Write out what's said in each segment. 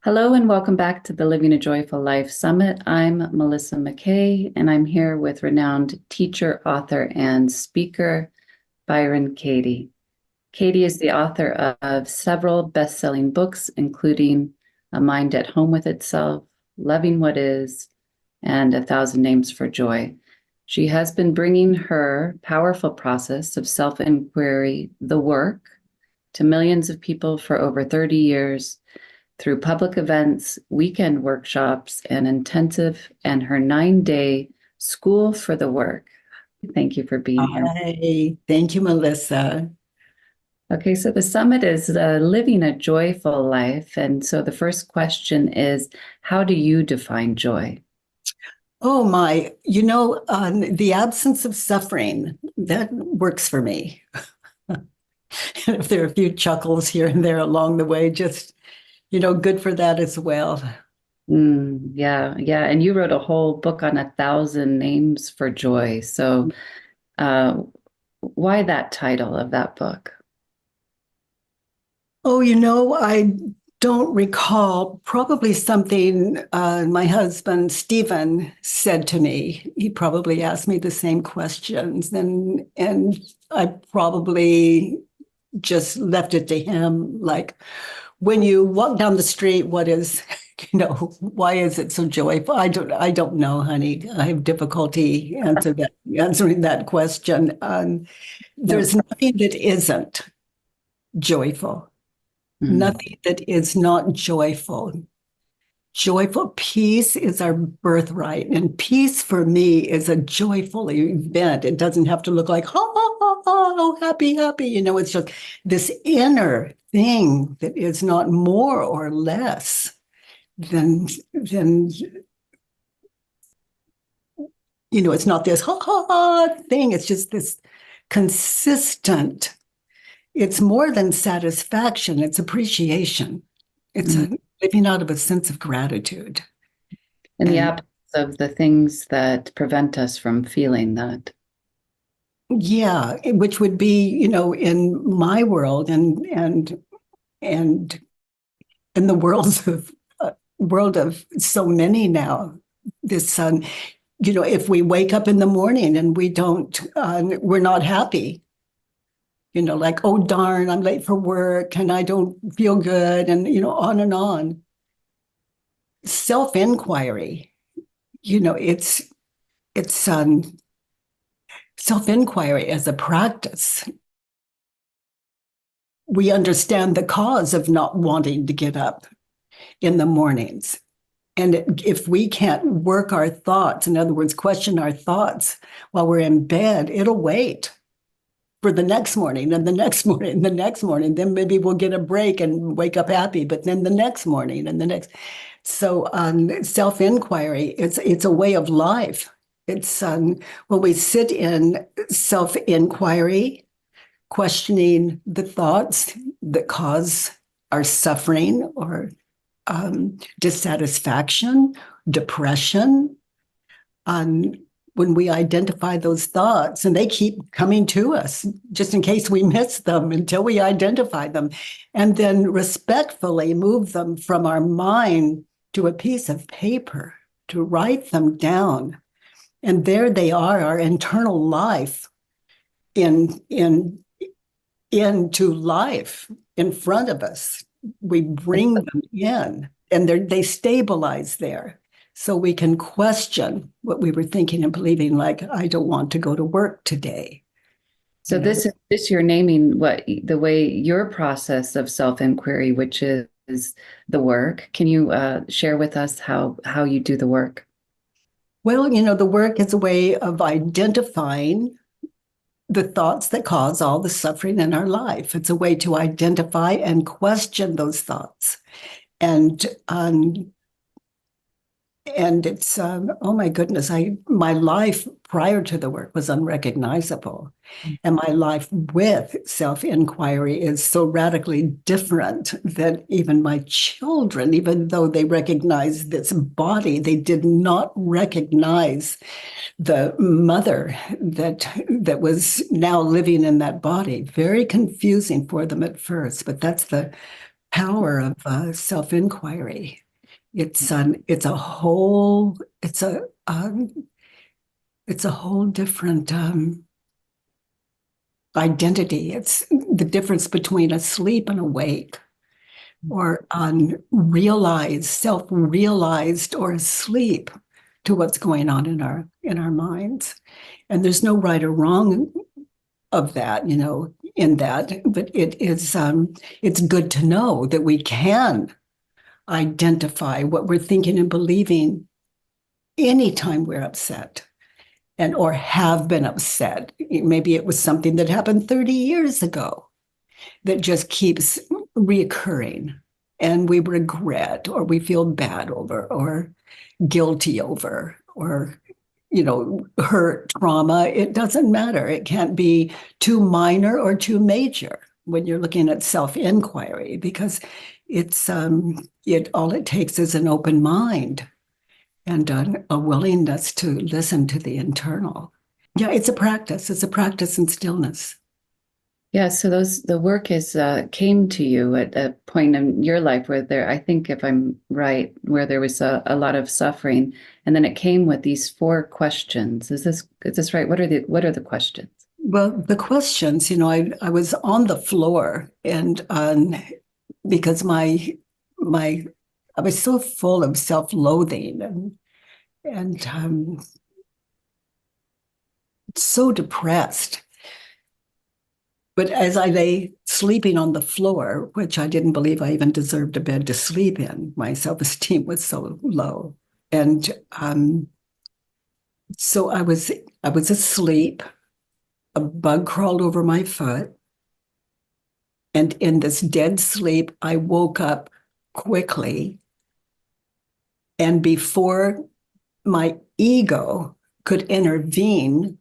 Hello and welcome back to the Living a Joyful Life Summit. I'm Melissa McKay, and I'm here with renowned teacher, author, and speaker Byron Katie. Katie is the author of several best-selling books, including A Mind at Home with Itself, Loving What Is, and A Thousand Names for Joy. She has been bringing her powerful process of self-inquiry, the work, to millions of people for over 30 years through public events, weekend workshops, and her 9-day school for the work. Thank you for being here. Hi, thank you, Melissa. Okay, so the summit is living a joyful life. And so the first question is, how do you define joy? Oh my, the absence of suffering, that works for me. If there are a few chuckles here and there along the way, just, good for that as well. Yeah. And you wrote a whole book on 1,000 names for joy. So uh, why that title of that book? Oh, I don't recall, probably something my husband, Stephen, said to me. He probably asked me the same questions, and I probably just left it to him. Like, when you walk down the street, what is, why is it so joyful? I don't know, honey. I have difficulty answering that question. There's nothing that isn't joyful. Mm. Nothing that is not joyful. Joyful peace is our birthright. And peace for me is a joyful event. It doesn't have to look like, oh, happy, happy. It's just this inner thing that is not more or less than it's not this thing. It's just this consistent. It's more than satisfaction. It's appreciation. It's Mm. living out of a sense of gratitude. In the And absence of the things that prevent us from feeling that. yeah, which would be, in my world and in the world of so many now, this if we wake up in the morning and we're not happy, like, oh darn, I'm late for work and I don't feel good, and on and on. Self-inquiry, it's self-inquiry as a practice. We understand the cause of not wanting to get up in the mornings. And if we can't work our thoughts, in other words, question our thoughts while we're in bed, it'll wait for the next morning and the next morning and the next morning. Then maybe we'll get a break and wake up happy, but then the next morning and the next. So self-inquiry, it's a way of life. It's when we sit in self-inquiry, questioning the thoughts that cause our suffering or dissatisfaction, depression. When we identify those thoughts, and they keep coming to us just in case we miss them until we identify them, and then respectfully move them from our mind to a piece of paper to write them down. And there they are, our internal life into life in front of us. We bring them in, and they stabilize there. So we can question what we were thinking and believing, like, I don't want to go to work today. So this you're naming what the way your process of self-inquiry, which is the work. Can you share with us how you do the work? Well, the work is a way of identifying the thoughts that cause all the suffering in our life. It's a way to identify and question those thoughts. And it's oh my goodness, my life prior to the work was unrecognizable, and my life with self-inquiry is so radically different that even my children, even though they recognize this body, they did not recognize the mother that was now living in that body. Very confusing for them at first, but that's the power of self-inquiry. It's a whole it's a whole different identity. It's the difference between asleep and awake, or unrealized, self-realized, or asleep to what's going on in our minds. And there's no right or wrong of that, in that, but it's good to know that we can identify what we're thinking and believing anytime we're upset and or have been upset. Maybe it was something that happened 30 years ago that just keeps reoccurring, and we regret or we feel bad over or guilty over, or hurt, trauma. It doesn't matter. It can't be too minor or too major when you're looking at self-inquiry, because it's all it takes is an open mind and a willingness to listen to the internal. Yeah, it's a practice. It's a practice in stillness. Yeah, so the work is came to you at a point in your life where there, I think if I'm right, where there was a lot of suffering, and then it came with these four questions. Is this right? What are the questions? Well, the questions, I was on the floor, and because my I was so full of self-loathing and so depressed. But as I lay sleeping on the floor, which I didn't believe I even deserved a bed to sleep in, my self-esteem was so low. And so I was asleep. A bug crawled over my foot. And in this dead sleep, I woke up quickly. And before my ego could intervene,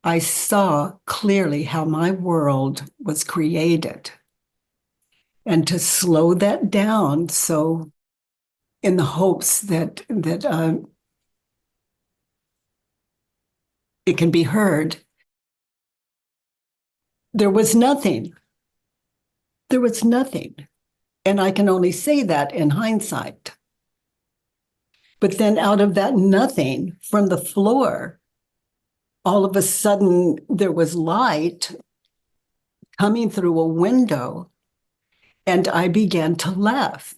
I saw clearly how my world was created. And to slow that down, so in the hopes that it can be heard, there was nothing. There was nothing. And I can only say that in hindsight. But then out of that nothing, from the floor, all of a sudden there was light coming through a window, and I began to laugh.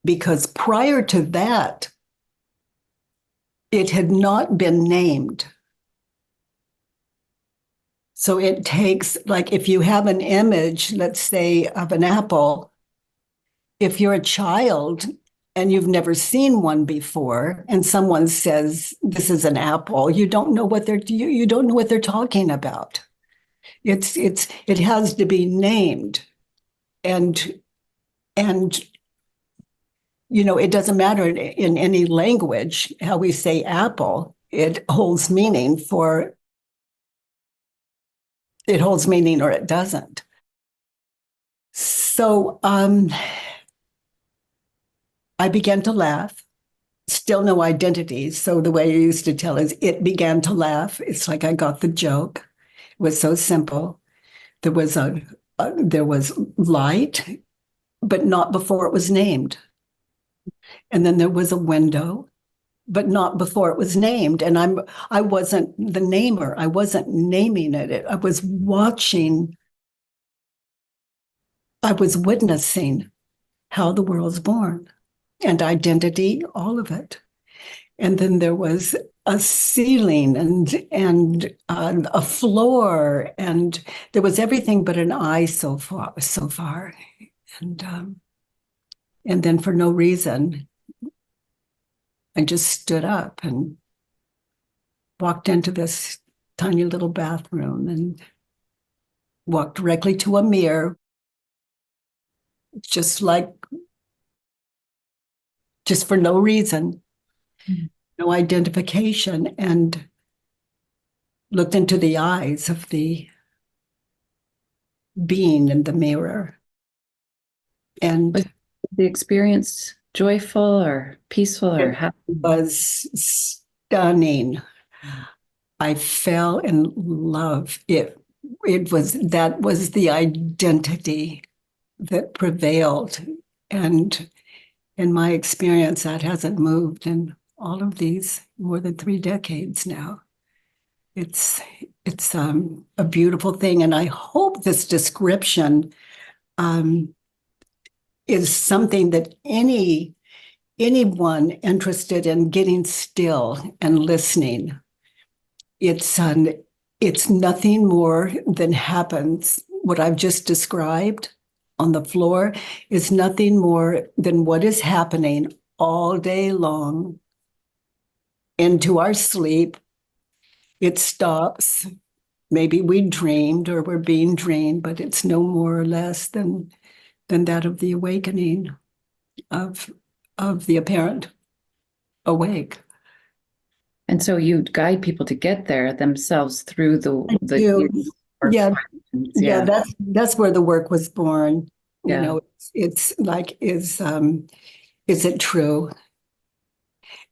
Because prior to that, it had not been named. So it takes, like, if you have an image, let's say, of an apple, if you're a child and you've never seen one before, and someone says, this is an apple, you don't know what you don't know what they're talking about. It has to be named. And it doesn't matter in any language how we say apple, it holds meaning or it doesn't. So I began to laugh, still no identity. So the way I used to tell is it began to laugh. It's like I got the joke. It was so simple. There was there was light, but not before it was named. And then there was a window, but not before it was named. And I wasn't the namer. I wasn't naming it. I was watching. I was witnessing how the world's born and identity, all of it. And then there was a ceiling and a floor, and there was everything but an eye so far. And then for no reason, I just stood up and walked into this tiny little bathroom and walked directly to a mirror, just for no reason, no identification, and looked into the eyes of the being in the mirror. And Was the experience joyful or peaceful or happy? it was stunning. I fell in love. That was the identity that prevailed. And in my experience, that hasn't moved in all of these more than 3 decades now. It's a beautiful thing, and I hope this description is something that anyone interested in getting still and listening. It's nothing more than happens. What I've just described on the floor is nothing more than what is happening all day long into our sleep. It stops. Maybe we dreamed or we're being dreamed, but it's no more or less than that of the awakening of the apparent awake. And so you guide people to get there themselves through the You, or yeah, questions. yeah, Yeah. that's where the work was born. You Yeah. know, it's like is it true?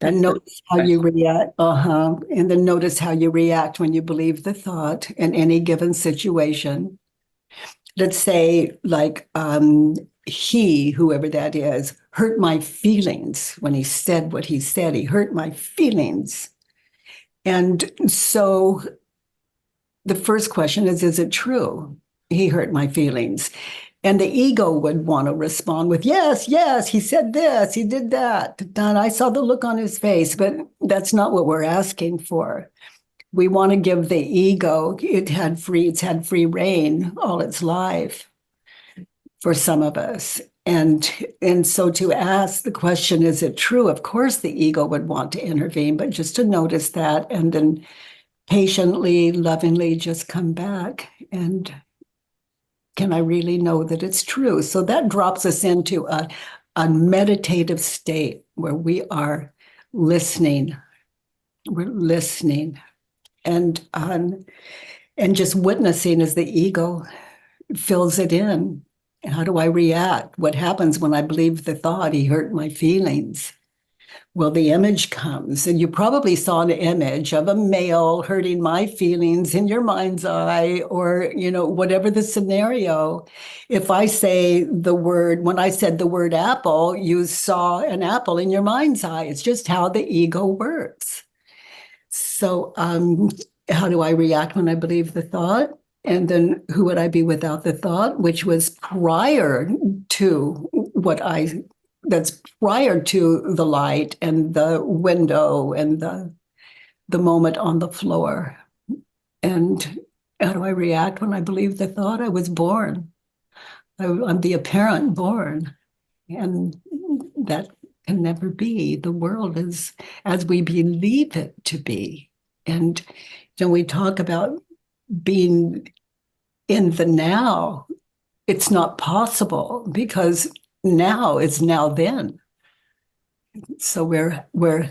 And That's the notice how you question. react. And then notice how you react when you believe the thought in any given situation. Let's say, like, he, whoever that is, hurt my feelings when he said what he said. He hurt my feelings. And so the first question is it true? He hurt my feelings. And the ego would want to respond with, yes, yes, he said this, he did that. And I saw the look on his face, but that's not what we're asking for. We want to give the ego, it's had free reign all its life for some of us. And so to ask the question, is it true? Of course the ego would want to intervene, but just to notice that and then patiently, lovingly just come back and can I really know that it's true? So that drops us into a meditative state where we are listening. We're listening and just witnessing as the ego fills it in. How do I react? What happens when I believe the thought he hurt my feelings? Well, the image comes, and you probably saw an image of a male hurting my feelings in your mind's eye, or, whatever the scenario. If I say the word, when I said the word apple, you saw an apple in your mind's eye. It's just how the ego works. So, how do I react when I believe the thought? And then who would I be without the thought, which was prior to that's prior to the light and the window and the moment on the floor. And how do I react when I believe the thought? I was born. I'm the apparent born. And that can never be. The world is as we believe it to be. And we talk about being in the now. It's not possible because now is now then. So we're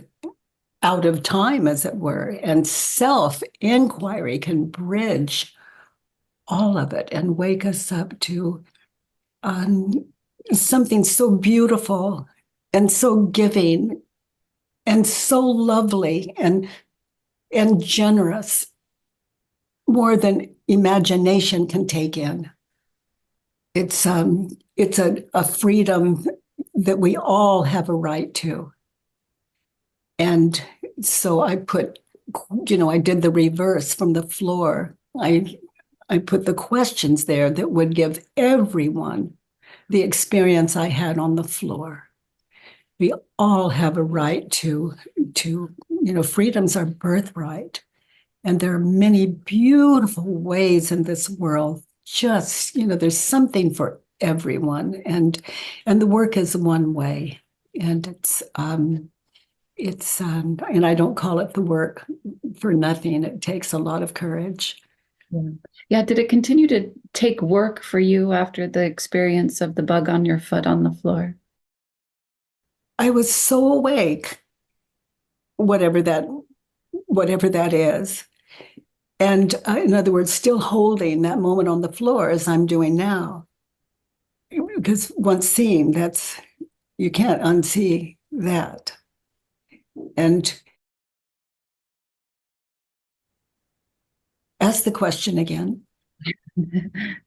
out of time, as it were, and self-inquiry can bridge all of it and wake us up to um, something so beautiful and so giving and so lovely and generous, more than imagination can take in. It's a freedom that we all have a right to. And so I did the reverse from the floor. I put the questions there that would give everyone the experience I had on the floor. We all have a right to freedom's our birthright. And there are many beautiful ways in this world. Just, there's something for everyone. And the work is one way. And and I don't call it the work for nothing. It takes a lot of courage. Yeah. Yeah. Did it continue to take work for you after the experience of the bug on your foot on the floor? I was so awake, whatever that is. And in other words, still holding that moment on the floor as I'm doing now. Because once seen, you can't unsee that. And ask the question again.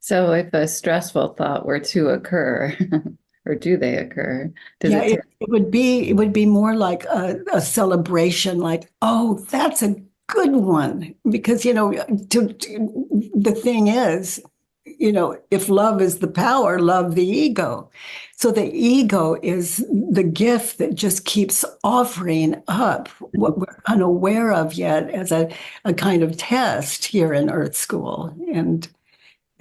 So if a stressful thought were to occur, or do they occur? Does Yeah, it it, take? it would be more like a celebration, like, oh, that's a good one. Because, the thing is, if love is the power, love the ego. So the ego is the gift that just keeps offering up what we're unaware of yet as a kind of test here in Earth School. And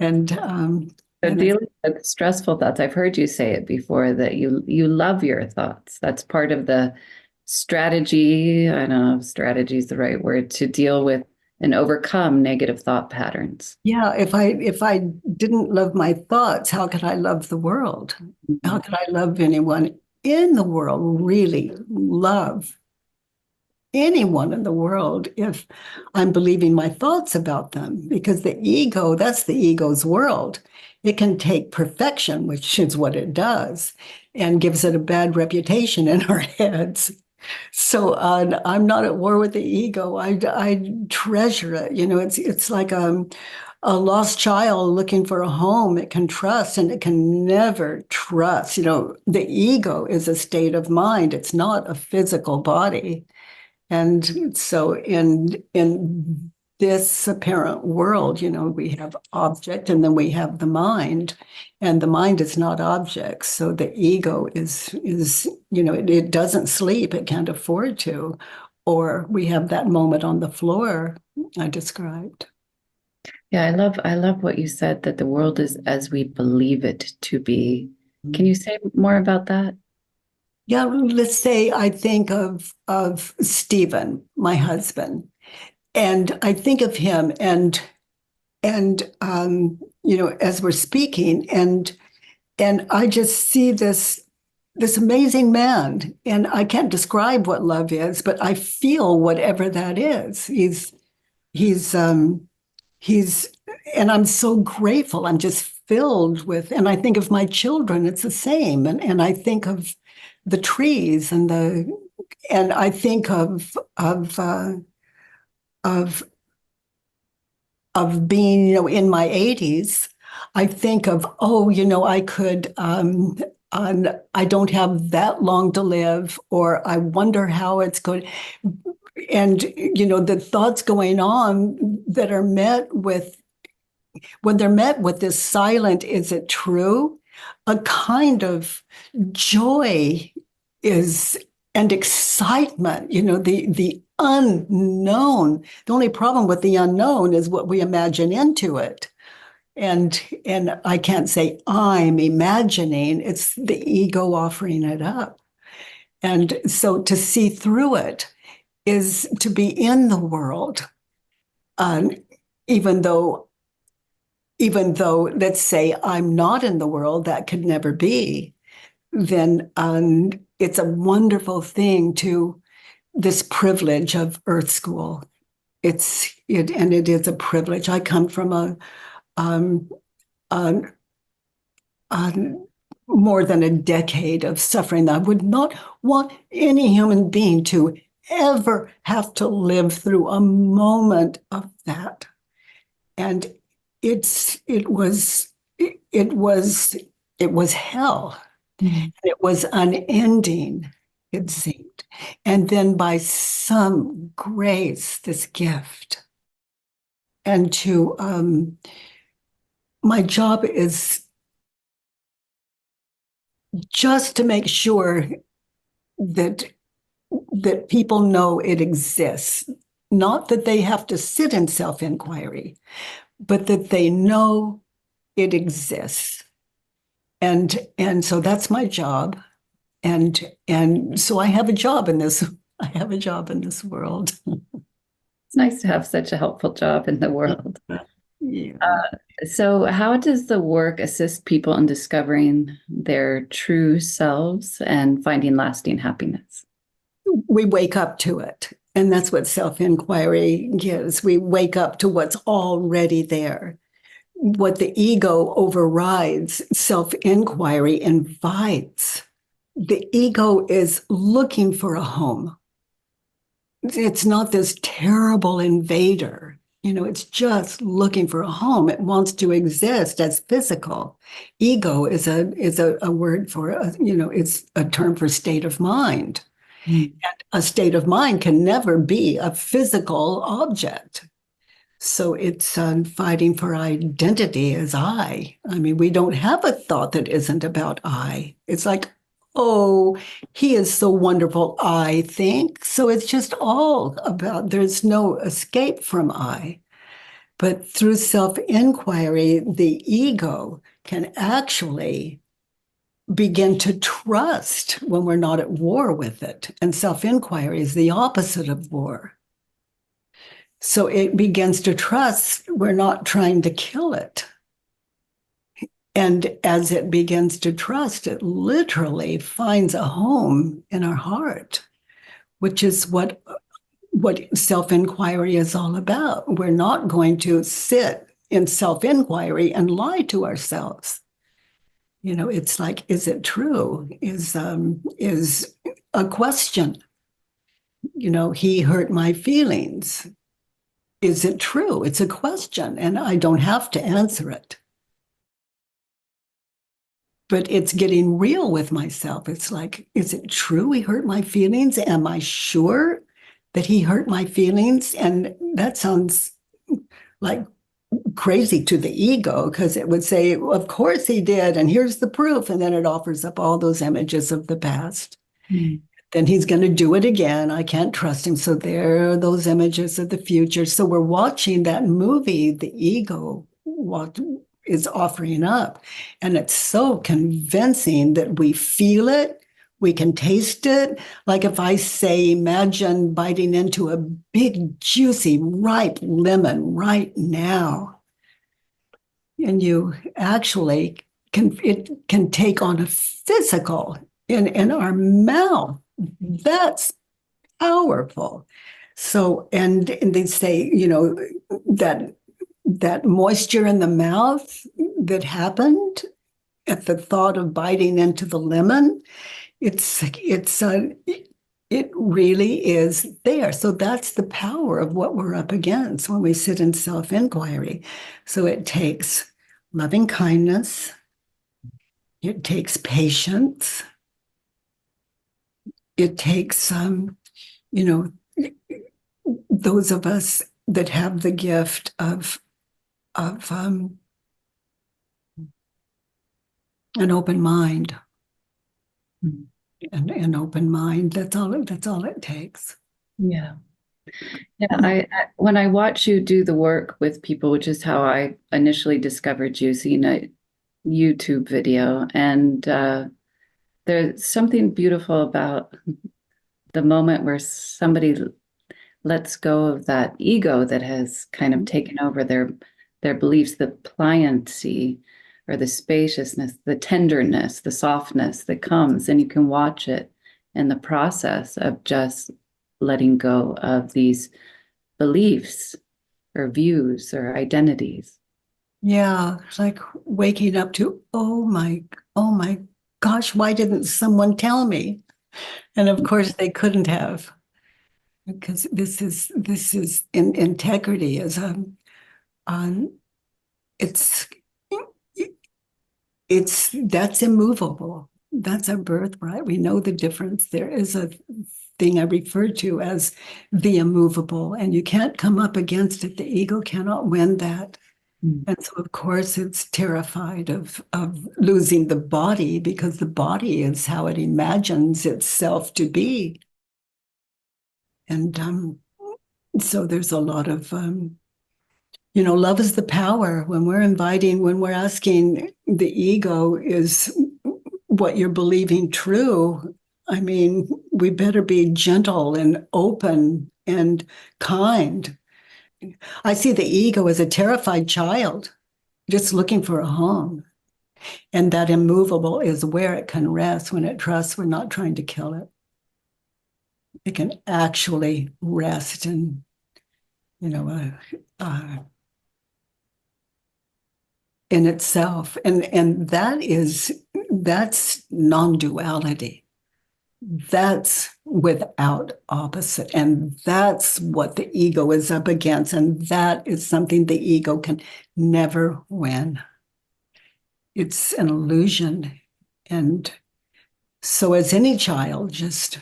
So and it's, dealing with stressful thoughts, I've heard you say it before that you love your thoughts. That's part of the strategy. I don't know if strategy is the right word to deal with and overcome negative thought patterns. yeah, if I didn't love my thoughts, how could I love the world? How could I love anyone in the world, really love anyone in the world if I'm believing my thoughts about them? Because the ego, that's the ego's world. It can take perfection, which is what it does, and gives it a bad reputation in our heads. So I'm not at war with the ego. I treasure it. It's like a lost child looking for a home it can trust, and it can never trust. The ego is a state of mind. It's not a physical body. And so in this apparent world, we have object and then we have the mind, and the mind is not object. So the ego is it doesn't sleep, it can't afford to. Or we have that moment on the floor I described. Yeah, I love what you said that the world is as we believe it to be. Can you say more about that? Yeah, let's say I think of Stephen, my husband, and I think of him and as we're speaking, and I just see this amazing man, and I can't describe what love is, but I feel whatever that is. He's he's and I'm so grateful. I'm just filled with, and I think of my children, it's the same. And I think of the trees and I think of being, in my 80s. I think of, oh, I could, I don't have that long to live, or I wonder how it's going. And, the thoughts going on that are when they're met with this silent, is it true? A kind of joy is and excitement, the unknown. The only problem with the unknown is what we imagine into it. And I can't say I'm imagining, it's the ego offering it up. And so to see through it is to be in the world. Um, even though let's say I'm not in the world, that could never be, then it's a wonderful thing to this privilege of Earth School. And it is a privilege. I come from um, a, a more than a decade of suffering that I would not want any human being to ever have to live through a moment of that. And it was hell. Mhm. It was unending, it seemed. And then by some grace, this gift. And my job is just to make sure that people know it exists. Not that they have to sit in self-inquiry, but that they know it exists. And so that's my job. And so I have a job in this world. It's nice to have such a helpful job in the world. Yeah. So, how does the work assist people in discovering their true selves and finding lasting happiness? We wake up to it. And that's what self-inquiry gives. We wake up to what's already there. What the ego overrides, self-inquiry invites. The ego is looking for a home. It's not this terrible invader. It's just looking for a home. It wants to exist as physical. Ego is a word for it's a term for state of mind. Mm. A state of mind can never be a physical object. So it's fighting for identity as I. I mean, we don't have a thought that isn't about I. It's like, oh, he is so wonderful, I think. So it's just all about, there's no escape from I. But through self inquiry, the ego can actually begin to trust when we're not at war with it. And self inquiry is the opposite of war. So it begins to trust we're not trying to kill it. And as it begins to trust, it literally finds a home in our heart, which is what self-inquiry is all about. We're not going to sit in self-inquiry and lie to ourselves. It's like, is it true? Is a question. He hurt my feelings. Is it true? It's a question, and I don't have to answer it. But it's getting real with myself. It's like, is it true he hurt my feelings? Am I sure that he hurt my feelings? And that sounds like crazy to the ego because it would say, of course he did. And here's the proof. And then it offers up all those images of the past. Mm. Then he's going to do it again. I can't trust him. So there are those images of the future. So we're watching that movie, the ego is offering up. And it's so convincing that we feel it. We can taste it. Like if I say, imagine biting into a big, juicy, ripe lemon right now. And you actually it can take on a physical in our mouth. That's powerful. So, and they say, that moisture in the mouth that happened at the thought of biting into the lemon, it really is there. So that's the power of what we're up against when we sit in self-inquiry. So it takes loving kindness, it takes patience, it takes you know, those of us that have the gift of an open mind. Mm. An open mind. That's all it takes. Yeah. Yeah. When I watch you do the work with people, which is how I initially discovered you, seeing a YouTube video, and there's something beautiful about the moment where somebody lets go of that ego that has kind of taken over their beliefs, the pliancy or the spaciousness, the tenderness, the softness that comes, and you can watch it in the process of just letting go of these beliefs or views or identities. Yeah, it's like waking up to, oh my gosh, why didn't someone tell me? And of course they couldn't have, because this is integrity is um it's that's immovable. That's our birthright. We know the difference. There is a thing I refer to as the immovable, and you can't come up against it. The ego cannot win that. Mm. And so, of course, it's terrified of losing the body because the body is how it imagines itself to be. And so there's a lot of, love is the power. When we're asking the ego, is what you're believing true? I mean, we better be gentle and open and kind. I see the ego as a terrified child just looking for a home. And that immovable is where it can rest when it trusts we're not trying to kill it. It can actually rest in, in itself. And that's non-duality. That's without opposite. And that's what the ego is up against. And that is something the ego can never win. It's an illusion. And so as any child, just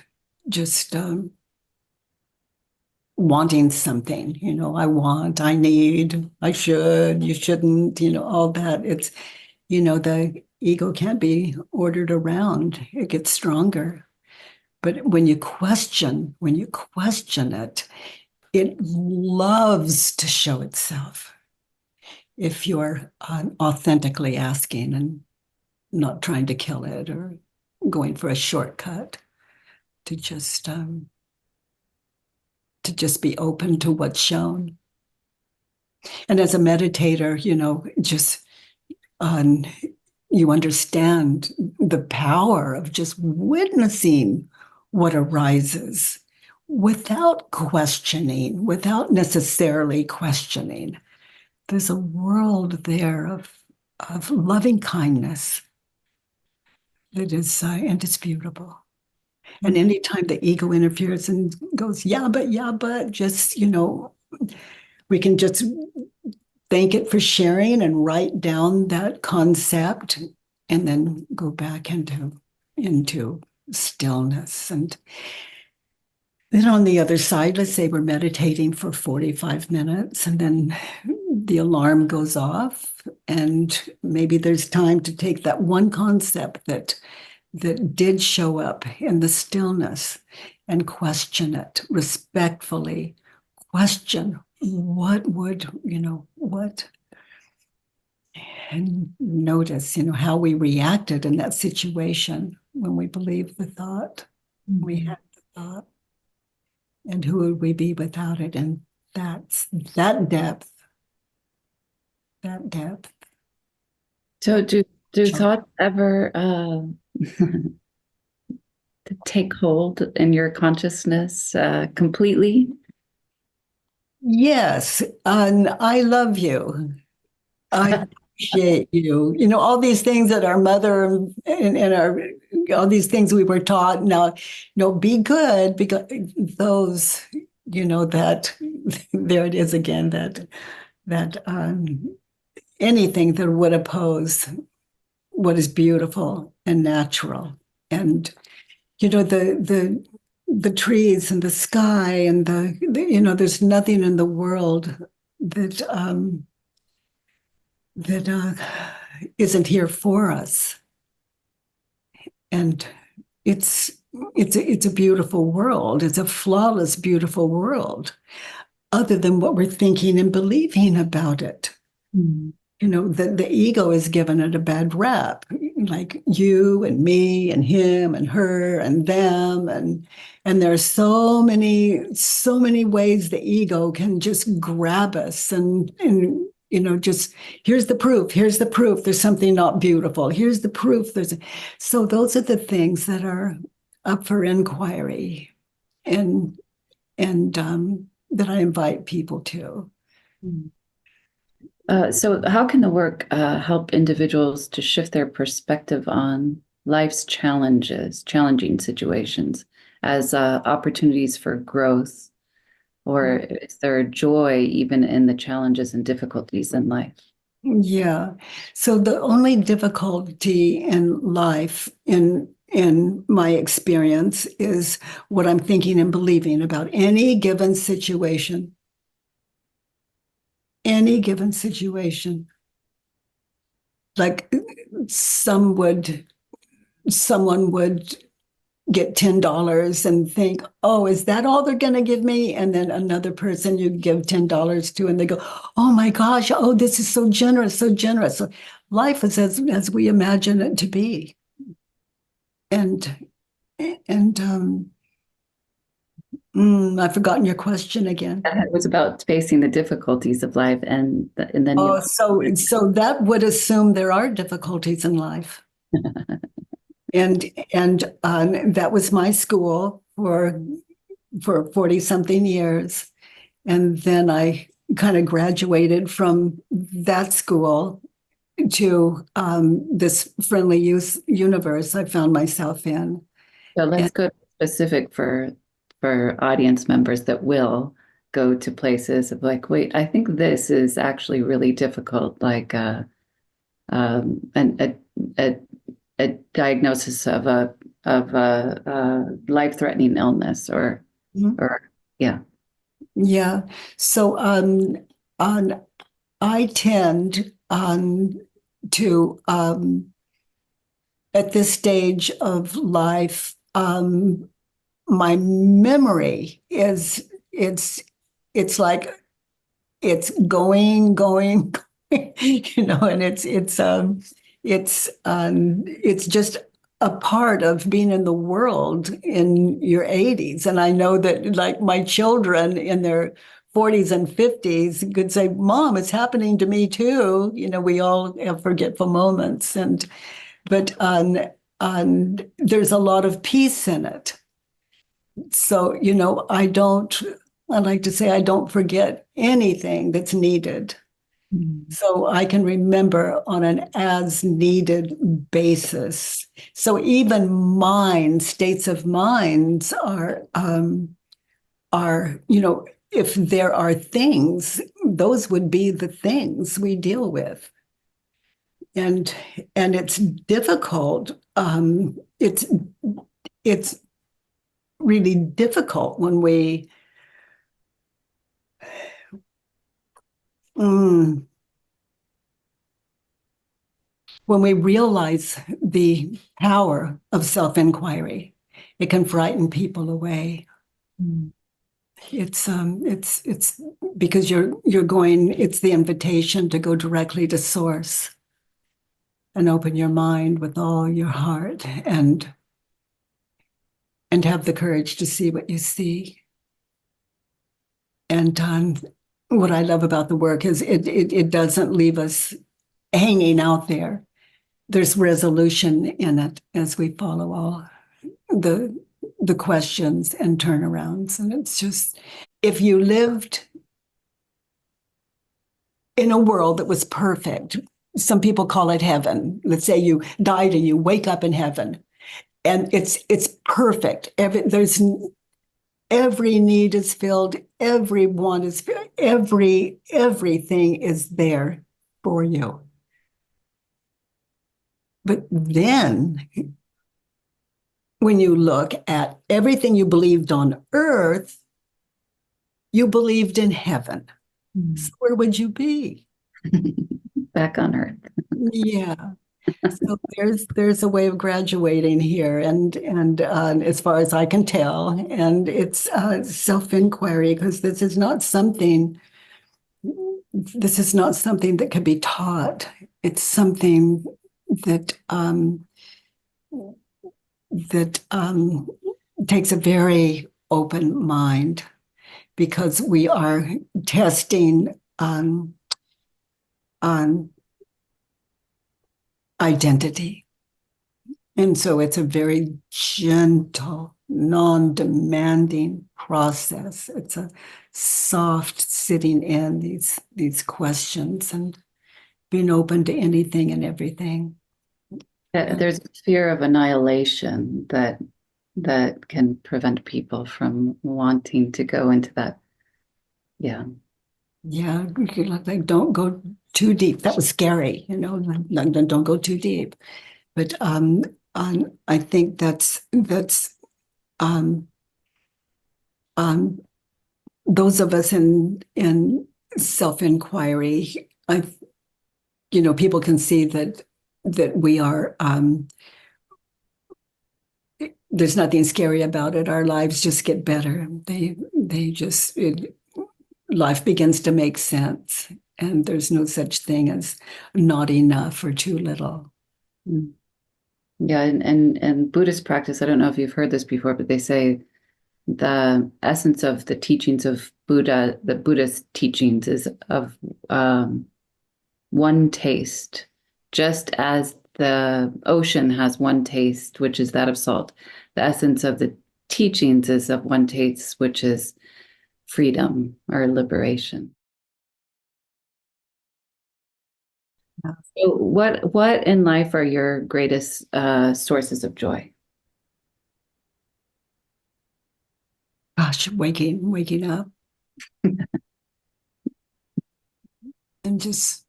wanting something, I want, I need, I should, you shouldn't, all that. The ego can't be ordered around. It gets stronger. But when you question it, it loves to show itself if you're authentically asking and not trying to kill it or going for a shortcut to just be open to what's shown. And as a meditator, just um, you understand the power of just witnessing what arises without questioning, without necessarily questioning. There's a world there of loving kindness that is indisputable. And anytime the ego interferes and goes, yeah, but, just, we can just thank it for sharing and write down that concept and then go back into stillness. And then on the other side, let's say we're meditating for 45 minutes and then the alarm goes off and maybe there's time to take that one concept that did show up in the stillness and question it respectfully. Question what, and notice, how we reacted in that situation when we believed the thought, we had the thought, and who would we be without it? And that's that depth. So do thoughts ever take hold in your consciousness completely? Yes, and I love you. I appreciate you. All these things that our mother and our all these things we were taught. Now, be good because those, that there it is again. That anything that would oppose what is beautiful and natural, and the trees and the sky and there's nothing in the world that isn't here for us, and it's a beautiful world. It's a flawless, beautiful world, other than what we're thinking and believing about it. Mm. The ego is given it a bad rap, like you and me and him and her and them, and there are so many ways the ego can just grab us and just here's the proof there's something not beautiful, here's the proof so those are the things that are up for inquiry and that I invite people to. Mm. So how can the work help individuals to shift their perspective on life's challenges, challenging situations, as opportunities for growth, or is there joy even in the challenges and difficulties in life? Yeah. So the only difficulty in life, in my experience, is what I'm thinking and believing about any given situation. Any given situation. Like someone would get $10 and think, oh, is that all they're going to give me? And then another person you give $10 to and they go, oh my gosh, oh, this is so generous, so generous. So life is as we imagine it to be. And I've forgotten your question again. It was about facing the difficulties of life, and then Oh, so that would assume there are difficulties in life. And that was my school for 40 something years. And then I kind of graduated from that school to this friendly youth universe I found myself in. So And let's go specific for audience members that will go to places of like, wait, I think this is actually really difficult, like a, a a diagnosis of a life-threatening illness or yeah. yeah, so on I tend to at this stage of life, my memory is it's like it's going, and it's just a part of being in the world in your 80s. And I know that like my children in their 40s and 50s could say, Mom, it's happening to me too. We all have forgetful moments. But there's a lot of peace in it. So, I like to say I don't forget anything that's needed. Mm. So I can remember on an as needed basis. So even states of minds if there are things, those would be the things we deal with. And it's difficult. It's really difficult mm, when we realize the power of self-inquiry. It can frighten people away. Mm. It's because you're going, it's the invitation to go directly to source and open your mind with all your heart and have the courage to see what you see. And what I love about the work is it doesn't leave us hanging out there. There's resolution in it as we follow all the the questions and turnarounds. And it's just, if you lived in a world that was perfect, some people call it heaven. Let's say you died and you wake up in heaven, and it's perfect. Every need is filled, everyone is filled, everything is there for you. But then when you look at everything you believed on earth, you believed in heaven. So Mm. where would you be? Back on Earth. Yeah. So there's a way of graduating here, and as far as I can tell, and it's self-inquiry, because this is not something that can be taught. It's something that that takes a very open mind, because we are testing on identity. And so it's a very gentle, non-demanding process. It's a soft sitting in these questions and being open to anything and everything. And There's a fear of annihilation that can prevent people from wanting to go into that. Yeah. yeah, like don't go too deep. That was scary, don't go too deep. But I think that's um, um, those of us in self-inquiry. People can see that we are. There's nothing scary about it. Our lives just get better. Life begins to make sense, and there's no such thing as not enough or too little. Mm. Yeah, and Buddhist practice, I don't know if you've heard this before, but they say the essence of the teachings of Buddha, the Buddhist teachings, is of one taste, just as the ocean has one taste, which is that of salt. The essence of the teachings is of one taste, which is freedom or liberation. So what in life are your greatest sources of joy? gosh, waking up and just,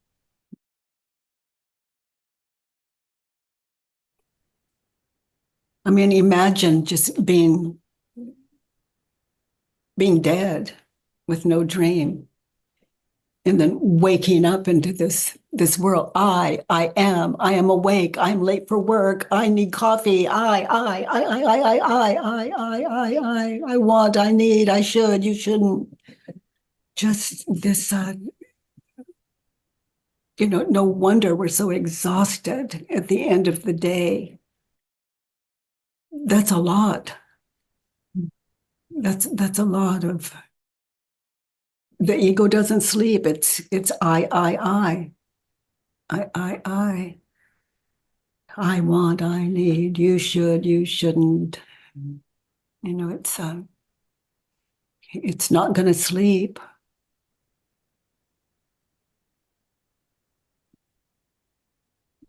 I mean, imagine just being dead with no dream and then waking up into this world. I am awake. I'm late for work. I need coffee. I want, I need, I should, you shouldn't. Just this, no wonder we're so exhausted at the end of the day. That's a lot. That's a lot of, the ego doesn't sleep. It's I want, I need, you should, you shouldn't. It's not going to sleep.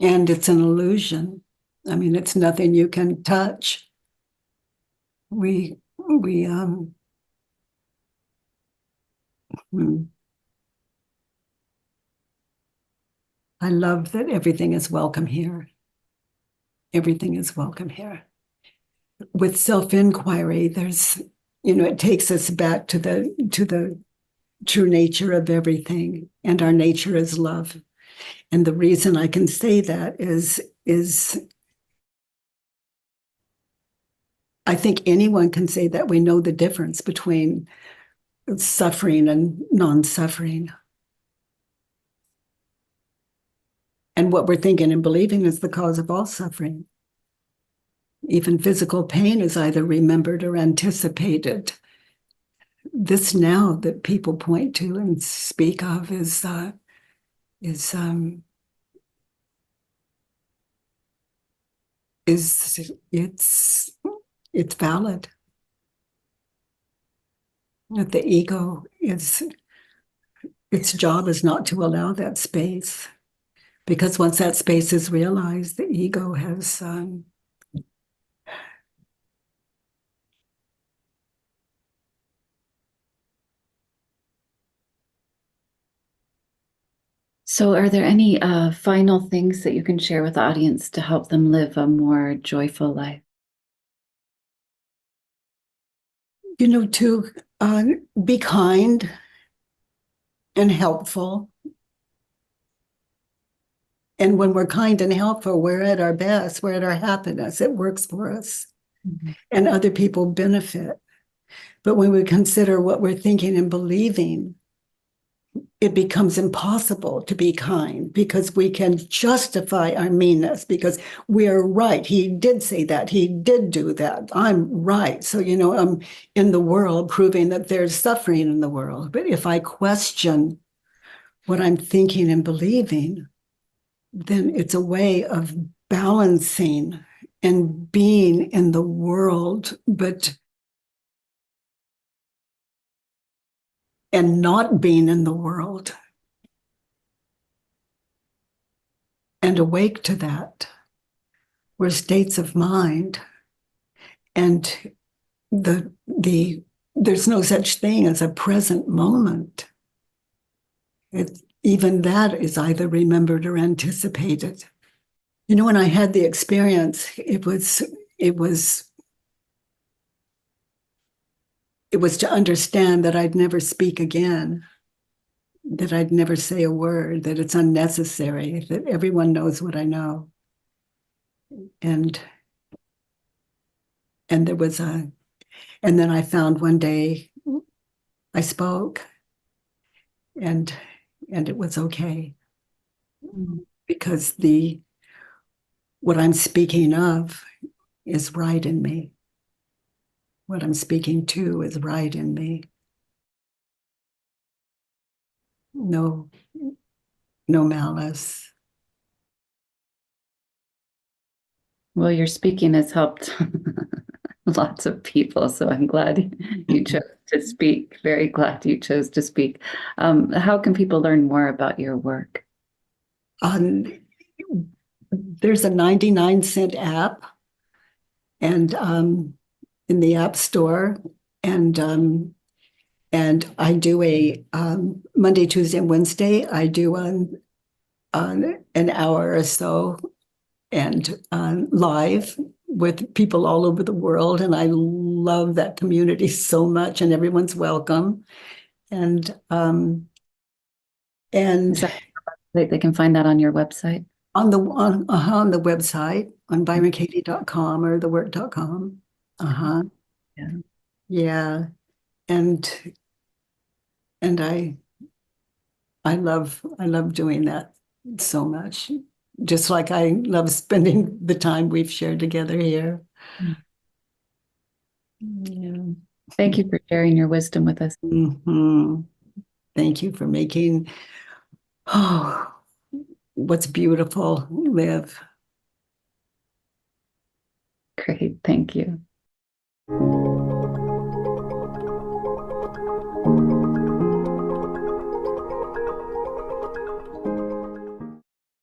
And it's an illusion. I mean, it's nothing you can touch. We I love that everything is welcome here. Everything is welcome here. With self-inquiry, it takes us back to the true nature of everything, and our nature is love. And the reason I can say that is I think anyone can say that we know the difference between suffering and non-suffering. And what we're thinking and believing is the cause of all suffering. Even physical pain is either remembered or anticipated. This now that people point to and speak of is it's valid. That the ego its job is not to allow that space, because once that space is realized, the ego has So, are there any final things that you can share with the audience to help them live a more joyful life? To be kind and helpful. And when we're kind and helpful, we're at our best, we're at our happiness. It works for us. Mm-hmm. And other people benefit. But when we consider what we're thinking and believing, it becomes impossible to be kind, because we can justify our meanness because we're right. He did say that. He did do that. I'm right. So, I'm in the world proving that there's suffering in the world. But if I question what I'm thinking and believing, then it's a way of balancing and being in the world, and not being in the world, and awake to that. We're states of mind, and there's no such thing as a present moment. Even that is either remembered or anticipated. When I had the experience, it was to understand that I'd never speak again, that I'd never say a word, that it's unnecessary, that everyone knows what I know. And there was and then I found one day I spoke, and it was okay, because what I'm speaking of is right in me. What I'm speaking to is right in me. No malice. Well, your speaking has helped lots of people, so I'm glad you chose to speak. Very glad you chose to speak. How can people learn more about your work? There's a 99-cent app, and in the App Store, and I do a Monday, Tuesday, and Wednesday. I do an hour or so and live with people all over the world, and I love that community so much, and everyone's welcome. And Is and that they can find that on your website? on the website on byronkady.com or thework.com. Yeah. Yeah. And and I love doing that so much. Just like I love spending the time we've shared together here. Yeah. Thank you for sharing your wisdom with us. Mhm. Thank you for making what's beautiful live. Great. Thank you.